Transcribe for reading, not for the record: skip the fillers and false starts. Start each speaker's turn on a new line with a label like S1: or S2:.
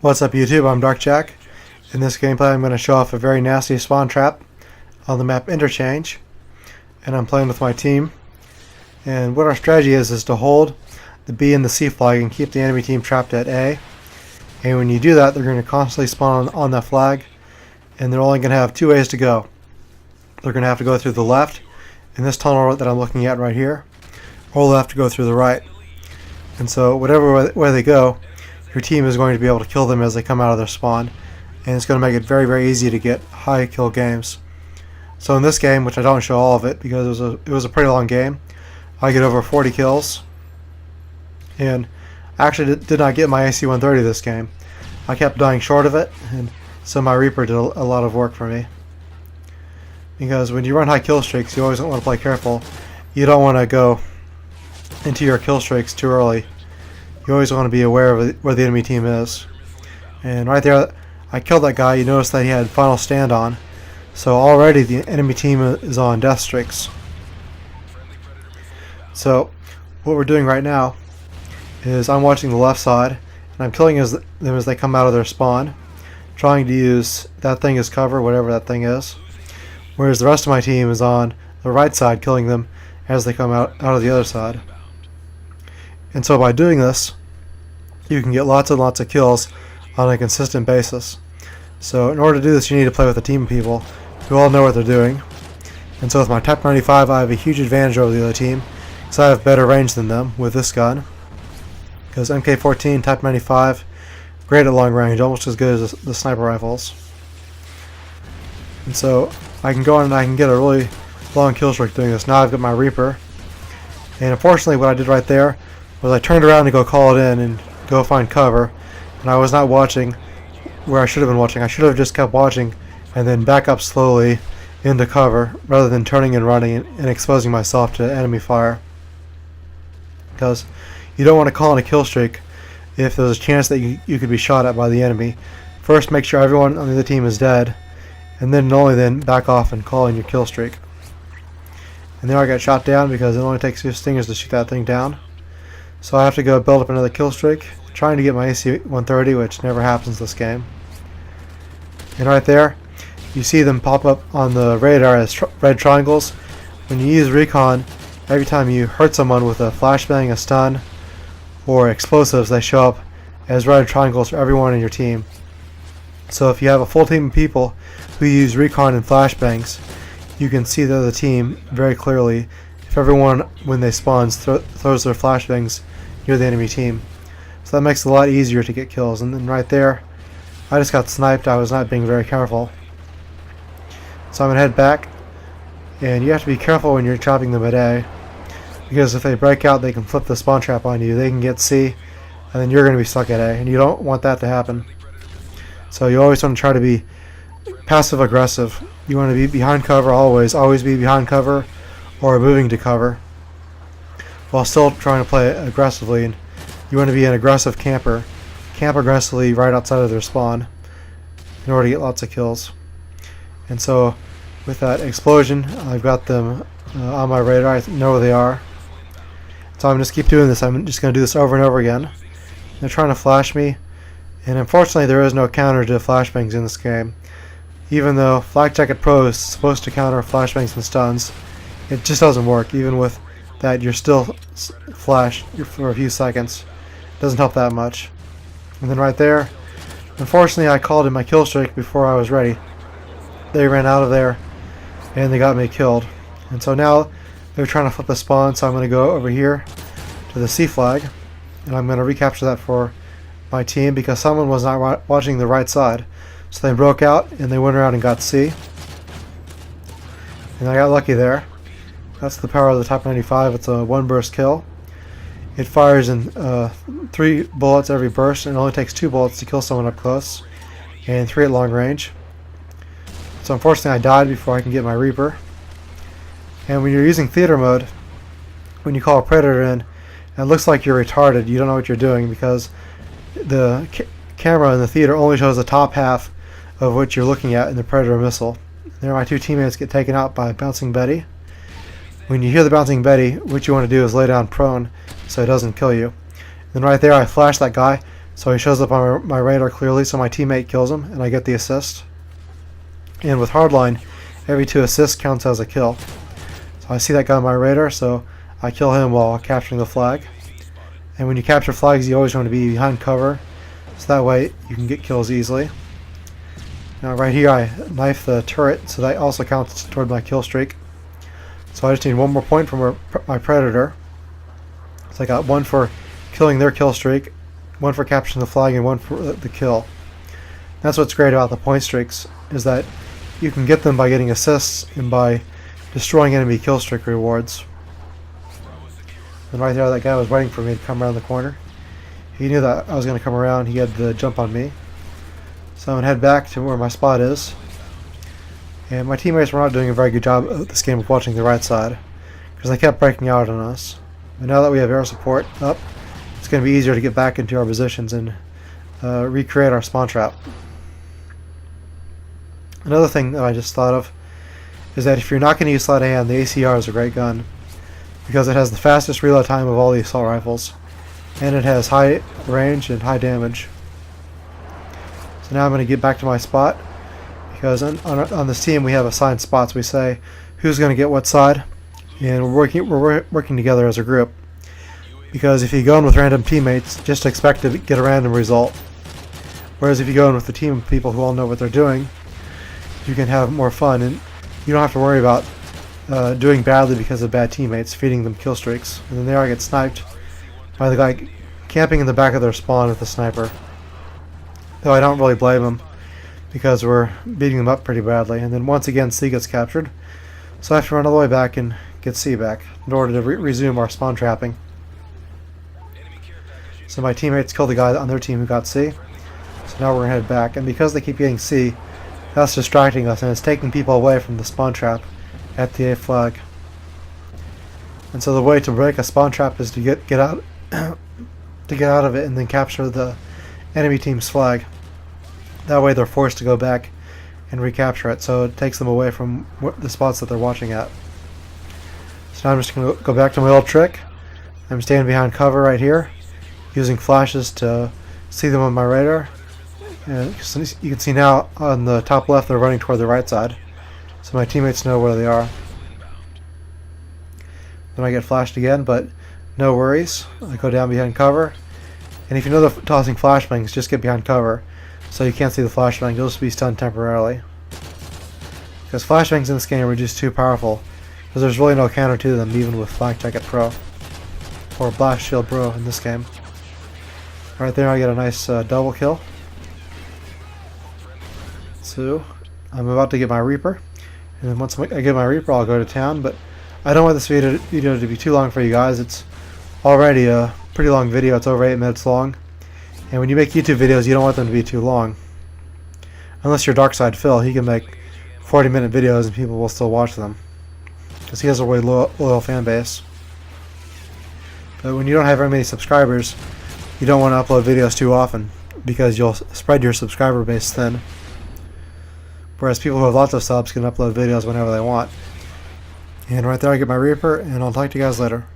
S1: What's up YouTube, I'm Dark Jack. In this gameplay I'm going to show off a very nasty spawn trap on the map Interchange. And I'm playing with my team. And what our strategy is to hold the B and the C flag and keep the enemy team trapped at A. And when you do that, they're going to constantly spawn on that flag. And they're only going to have two ways to go. They're going to have to go through the left, in this tunnel that I'm looking at right here, or they'll have to go through the right. And so whatever way they go, your team is going to be able to kill them as they come out of their spawn, and it's going to make it very, very easy to get high kill games. So in this game, which I don't show all of it because it was a pretty long game, I get over 40 kills, and I actually did not get my AC-130 this game. I kept dying short of it, and so my Reaper did a lot of work for me. Because when you run high kill streaks, you always want to play careful. You don't want to go into your kill streaks too early. You always want to be aware of where the enemy team is. And right there, I killed that guy. You notice that he had final stand on. So already the enemy team is on death streaks. So what we're doing right now is I'm watching the left side, and I'm killing them as they come out of their spawn, trying to use that thing as cover, whatever that thing is. Whereas the rest of my team is on the right side, killing them as they come out of the other side. And so by doing this, you can get lots and lots of kills on a consistent basis. So in order to do this, you need to play with a team of people who all know what they're doing. And so with my Type 95, I have a huge advantage over the other team, because I have better range than them with this gun. Because MK14, Type 95, great at long range, almost as good as the sniper rifles. And so I can go on and I can get a really long kill streak doing this. Now I've got my Reaper. And unfortunately what I did right there was I turned around to go call it in and go find cover, and I was not watching where I should have been watching. I should have just kept watching and then back up slowly into cover rather than turning and running and exposing myself to enemy fire. Because you don't want to call in a kill streak if there's a chance that you could be shot at by the enemy. First, make sure everyone on the other team is dead, and then only then back off and call in your kill streak. And there I got shot down because it only takes 2 stingers to shoot that thing down. So I have to go build up another kill streak, trying to get my AC-130, which never happens this game. And right there, you see them pop up on the radar as red triangles. When you use recon, every time you hurt someone with a flashbang, a stun, or explosives, they show up as red triangles for everyone in your team. So if you have a full team of people who use recon and flashbangs, you can see the other team very clearly if everyone, when they spawn, throws their flashbangs near the enemy team. So that makes it a lot easier to get kills. And then right there, I just got sniped. I was not being very careful. So I'm going to head back, and you have to be careful when you're trapping them at A, because if they break out, they can flip the spawn trap on you. They can get C, and then you're going to be stuck at A, and you don't want that to happen. So you always want to try to be passive aggressive. You want to be behind cover always be behind cover or moving to cover, while still trying to play aggressively. And you want to be an aggressive camper. Camp aggressively right outside of their spawn in order to get lots of kills. And so with that explosion, I've got them on my radar. I know where they are. So I'm just keep doing this. I'm just going to do this over and over again. They're trying to flash me, and unfortunately there is no counter to flashbangs in this game. Even though Flak Jacket Pro is supposed to counter flashbangs and stuns, it just doesn't work. Even with that, you're still flashed for a few seconds. It doesn't help that much. And then right there, unfortunately I called in my kill streak before I was ready. They ran out of there and they got me killed. And so now they're trying to flip the spawn, so I'm going to go over here to the C flag, and I'm going to recapture that for my team because someone was not watching the right side. So they broke out and they went around and got C. And I got lucky there. That's the power of the Type 95. It's a 1 burst kill. It fires in 3 bullets every burst, and it only takes 2 bullets to kill someone up close, and 3 at long range. So unfortunately I died before I can get my Reaper. And when you're using theater mode, when you call a predator in, it looks like you're retarded. You don't know what you're doing because the camera in the theater only shows the top half of what you're looking at in the predator missile. There my 2 teammates get taken out by Bouncing Betty. When you hear the Bouncing Betty, what you want to do is lay down prone so it doesn't kill you. Then right there I flashed that guy, So he shows up on my radar clearly, so my teammate kills him, and I get the assist. And with hardline, every 2 assists counts as a kill. So I see that guy on my radar, so I kill him while capturing the flag. And when you capture flags, you always want to be behind cover, so that way you can get kills easily. Now right here I knife the turret, so that also counts toward my kill streak. So I just need 1 more point from my predator. So I got 1 for killing their kill streak, 1 for capturing the flag, and 1 for the kill. That's what's great about the point streaks, is that you can get them by getting assists and by destroying enemy kill streak rewards. And right there, that guy was waiting for me to come around the corner. He knew that I was going to come around. He had the jump on me. So I'm going to head back to where my spot is. And my teammates were not doing a very good job of this game of watching the right side, because they kept breaking out on us. But now that we have air support up, it's going to be easier to get back into our positions and recreate our spawn trap. Another thing that I just thought of is that if you're not going to use Slide hand, the ACR is a great gun, because it has the fastest reload time of all the assault rifles, and it has high range and high damage. So now I'm going to get back to my spot, because on this team we have assigned spots. We say who's going to get what side, and we're working together as a group. Because if you go in with random teammates, just expect to get a random result. Whereas if you go in with a team of people who all know what they're doing, you can have more fun, and you don't have to worry about doing badly because of bad teammates feeding them kill streaks. And then there I get sniped by the guy camping in the back of their spawn with a sniper. Though I don't really blame him, because we're beating them up pretty badly. And then once again C gets captured, so I have to run all the way back and get C back in order to resume our spawn trapping. So my teammates killed the guy on their team who got C, so now we're going to head back. And because they keep getting C, that's distracting us, and it's taking people away from the spawn trap at the A flag. And so the way to break a spawn trap is to get out to get out of it and then capture the enemy team's flag. That way they're forced to go back and recapture it, so it takes them away from the spots that they're watching at. So now I'm just going to go back to my old trick. I'm standing behind cover right here, using flashes to see them on my radar. And you can see now on the top left they're running toward the right side, so my teammates know where they are. Then I get flashed again, but no worries. I go down behind cover, and if you know the tossing flashbangs, just get behind cover so you can't see the flashbang. You'll just be stunned temporarily, because flashbangs in this game are just too powerful, because there's really no counter to them even with Flag Check at Pro or Blast Shield Pro in this game. Right there I get a nice double kill. So I'm about to get my Reaper, and then once I get my Reaper I'll go to town. But I don't want this video to be too long for you guys. It's already a pretty long video. It's over 8 minutes long, and when you make YouTube videos you don't want them to be too long, unless you're Darkside Phil. He can make 40-minute videos and people will still watch them, because he has a really loyal fan base. But when you don't have very many subscribers, you don't want to upload videos too often, because you'll spread your subscriber base thin. Whereas people who have lots of subs can upload videos whenever they want. And right there I get my Reaper, and I'll talk to you guys later.